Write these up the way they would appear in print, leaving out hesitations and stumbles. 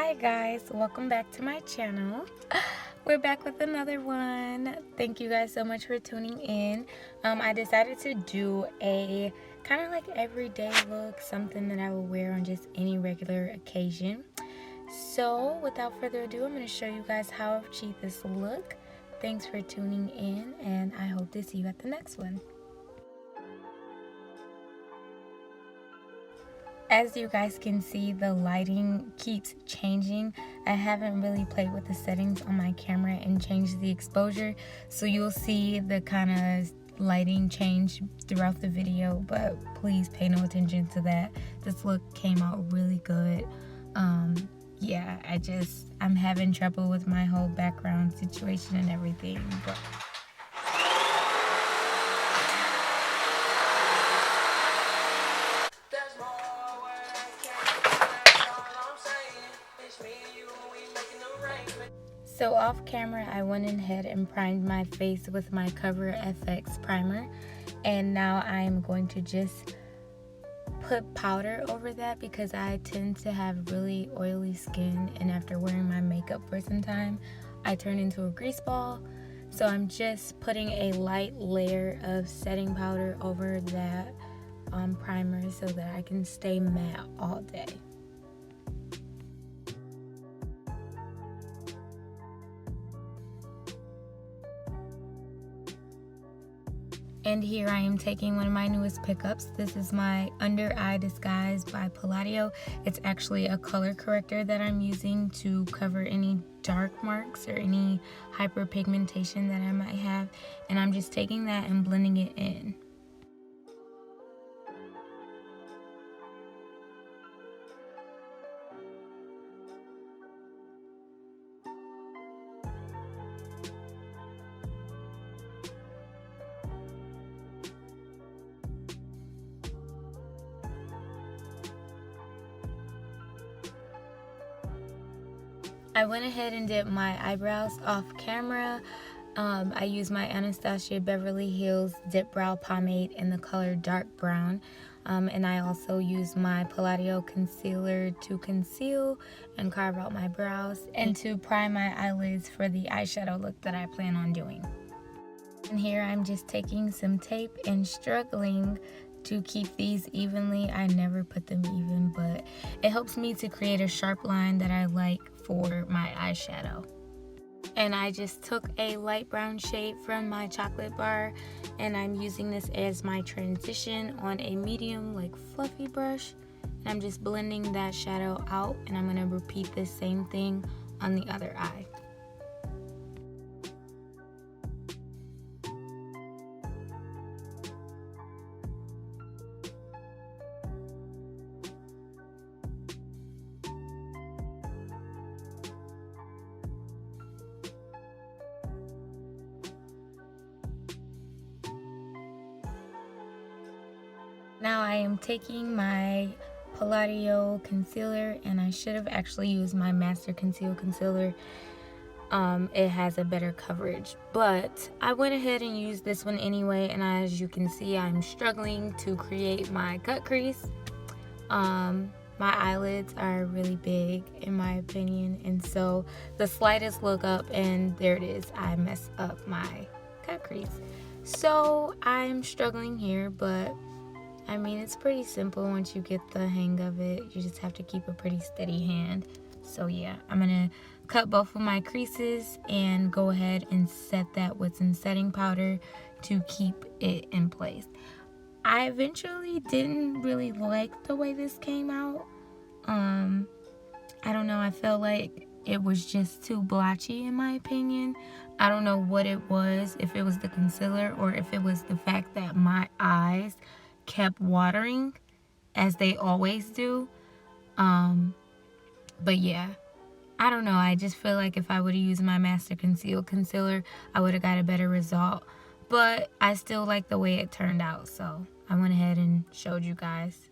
Hi guys, welcome back to my channel. We're back with another one. Thank you guys so much for tuning in. I decided to do a kind of like everyday look, something that I will wear on just any regular occasion. So without further ado, I'm going to show you guys how I've achieved this look. Thanks for tuning in, and I hope to see you at the next one. As you guys can see, the lighting keeps changing. I haven't really played with the settings on my camera and changed the exposure, so you'll see the kind of lighting change throughout the video, but please pay no attention to that. This look came out really good. Yeah, I'm having trouble with my whole background situation and everything, but so off camera, I went ahead and primed my face with my Cover FX primer, and now I'm going to just put powder over that because I tend to have really oily skin, and after wearing my makeup for some time, I turn into a grease ball. So I'm just putting a light layer of setting powder over that primer so that I can stay matte all day. And here I am taking one of my newest pickups. This is my Under Eye Disguise by Palladio. It's actually a color corrector that I'm using to cover any dark marks or any hyperpigmentation that I might have. And I'm just taking that and blending it in. I went ahead and did my eyebrows off camera. I used my Anastasia Beverly Hills Dip Brow Pomade in the color dark brown. And I also used my Palladio concealer to conceal and carve out my brows and to prime my eyelids for the eyeshadow look that I plan on doing. And here I'm just taking some tape and struggling to keep these evenly. I never put them even, but it helps me to create a sharp line that I like for my eyeshadow. And I just took a light brown shade from my chocolate bar, and I'm using this as my transition on a medium like fluffy brush. And I'm just blending that shadow out, and I'm going to repeat the same thing on the other eye. Now I am taking my Palladio concealer, and I should have actually used my Master Conceal concealer. It has a better coverage, but I went ahead and used this one anyway, and as you can see, I'm struggling to create my cut crease. My eyelids are really big in my opinion, and so the slightest look up and there it is, I mess up my cut crease. So I'm struggling here, but I mean, it's pretty simple once you get the hang of it. You just have to keep a pretty steady hand. So yeah, I'm gonna cut both of my creases and go ahead and set that with some setting powder to keep it in place. I eventually didn't really like the way this came out. I don't know, I felt like it was just too blotchy in my opinion. I don't know what it was, if it was the concealer or if it was the fact that my eyes kept watering as they always do. But yeah, I don't know, I just feel like if I would have used my Master Conceal concealer, I would have got a better result, but I still like the way it turned out, so I went ahead and showed you guys.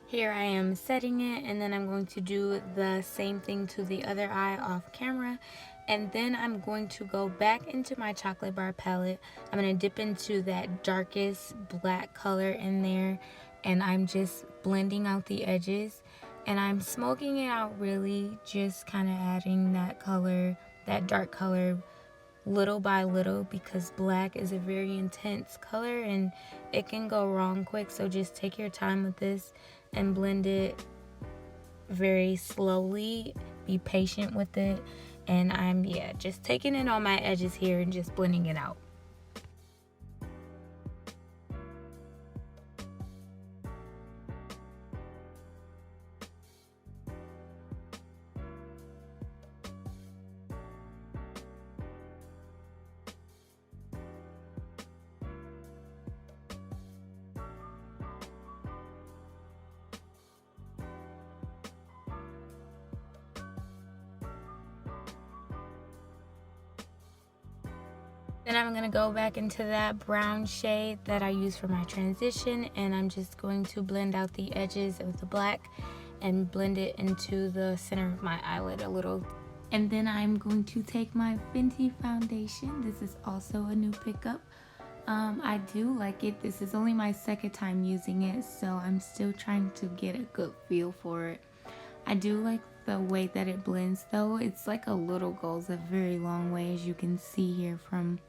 Here I am setting it, and then I'm going to do the same thing to the other eye off camera. And then I'm going to go back into my chocolate bar palette. I'm going to dip into that darkest black color in there, and I'm just blending out the edges, and I'm smoking it out, really just kind of adding that color, that dark color, little by little, because black is a very intense color and it can go wrong quick. So just take your time with this and blend it very slowly. Be patient with it. And I'm just taking it on my edges here and just blending it out. Then I'm going to go back into that brown shade that I use for my transition, and I'm just going to blend out the edges of the black and blend it into the center of my eyelid a little. And then I'm going to take my Fenty foundation. This is also a new pickup. I do like it. This is only my second time using it, so I'm still trying to get a good feel for it. I do like the way that it blends though. It's like a little goes a very long way, as you can see here from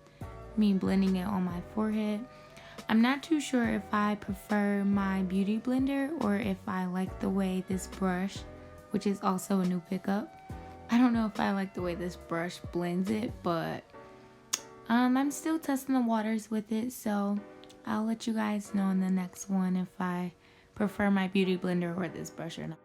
me blending it on my forehead. I'm not too sure if I prefer my beauty blender or if I like the way this brush, which is also a new pickup, I don't know if I like the way this brush blends it, but I'm still testing the waters with it, so I'll let you guys know in the next one if I prefer my beauty blender or this brush or not.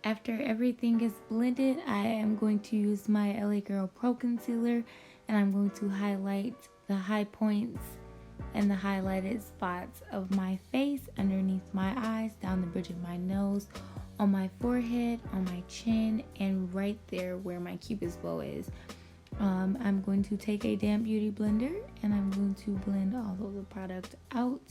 After everything is blended, I am going to use my LA Girl Pro Concealer, and I'm going to highlight the high points and the highlighted spots of my face, underneath my eyes, down the bridge of my nose, on my forehead, on my chin, and right there where my cupid's bow is. I'm going to take a damp beauty blender and I'm going to blend all of the product out.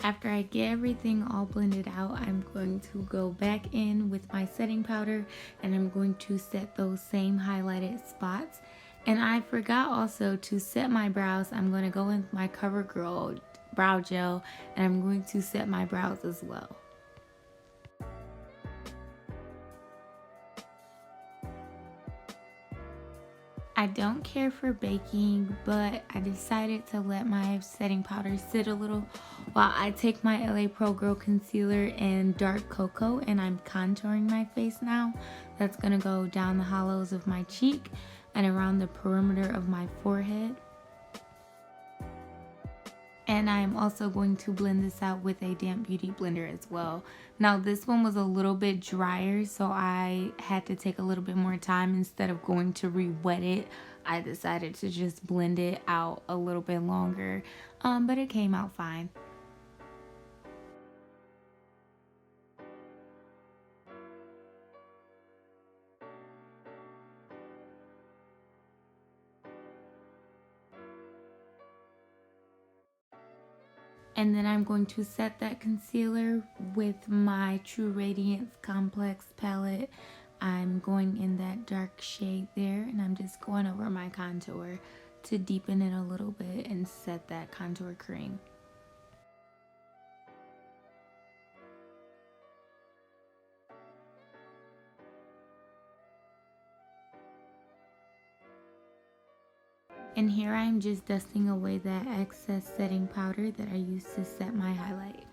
After I get everything all blended out, I'm going to go back in with my setting powder and I'm going to set those same highlighted spots. And I forgot also to set my brows. I'm going to go in with my CoverGirl brow gel and I'm going to set my brows as well. I don't care for baking, but I decided to let my setting powder sit a little while I take my LA Pro Girl Concealer in Dark Cocoa and I'm contouring my face now. That's going to go down the hollows of my cheek and around the perimeter of my forehead. And I'm also going to blend this out with a damp beauty blender as well. Now this one was a little bit drier, so I had to take a little bit more time. Instead of going to re-wet it, I decided to just blend it out a little bit longer, but it came out fine. And then I'm going to set that concealer with my True Radiance Complex palette. I'm going in that dark shade there and I'm just going over my contour to deepen it a little bit and set that contour cream. And here I'm just dusting away that excess setting powder that I used to set my highlight.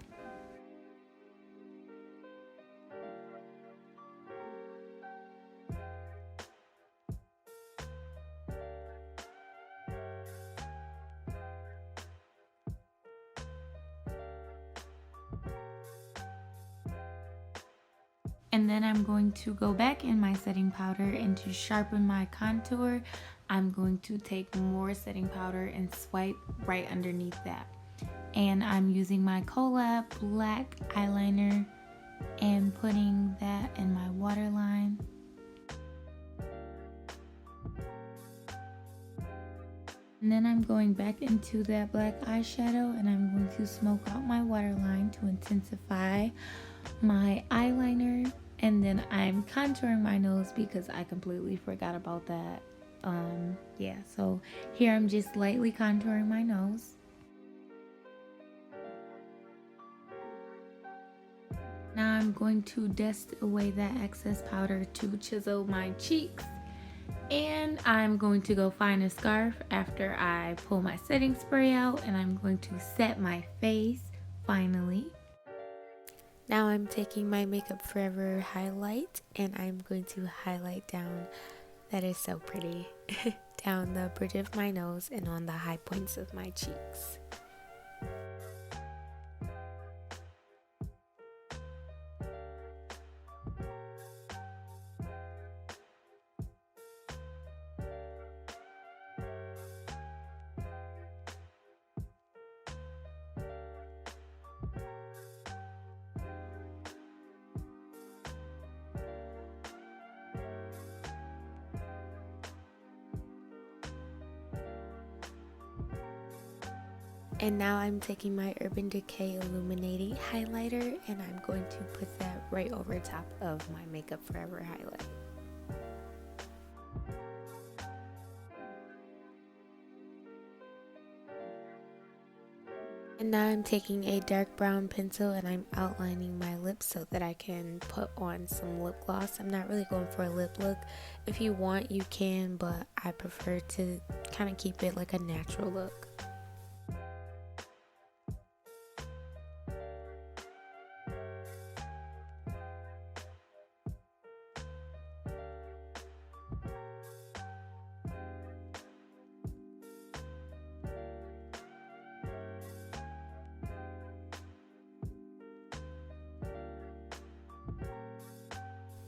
And then I'm going to go back in my setting powder, and to sharpen my contour, I'm going to take more setting powder and swipe right underneath that. And I'm using my Collab black eyeliner and putting that in my waterline. And then I'm going back into that black eyeshadow, and I'm going to smoke out my waterline to intensify my eyeliner. And then I'm contouring my nose because I completely forgot about that. Yeah, so here I'm just lightly contouring my nose. Now I'm going to dust away that excess powder to chisel my cheeks. And I'm going to go find a scarf after I pull my setting spray out, and I'm going to set my face finally. Now I'm taking my Makeup Forever highlight, and I'm going to highlight down, that is so pretty, down the bridge of my nose and on the high points of my cheeks. And now I'm taking my Urban Decay Illuminating Highlighter, and I'm going to put that right over top of my Makeup Forever highlight. And now I'm taking a dark brown pencil, and I'm outlining my lips so that I can put on some lip gloss. I'm not really going for a lip look. If you want, you can, but I prefer to kind of keep it like a natural look.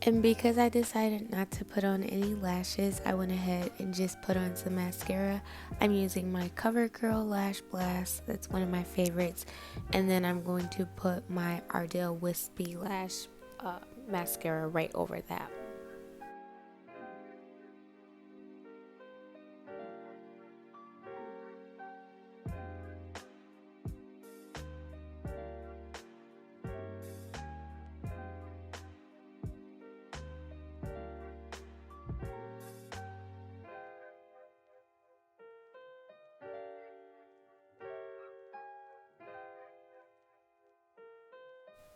And because I decided not to put on any lashes, I went ahead and just put on some mascara. I'm using my CoverGirl Lash Blast, that's one of my favorites. And then I'm going to put my Ardell Wispy Lash mascara right over that.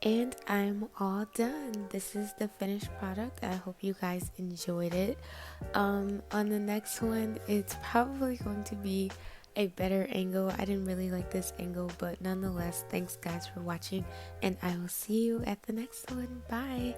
And I'm all done. This is the finished product. I hope you guys enjoyed it. On the next one, it's probably going to be a better angle. I didn't really like this angle, but nonetheless, thanks guys for watching, and I will see you at the next one. Bye.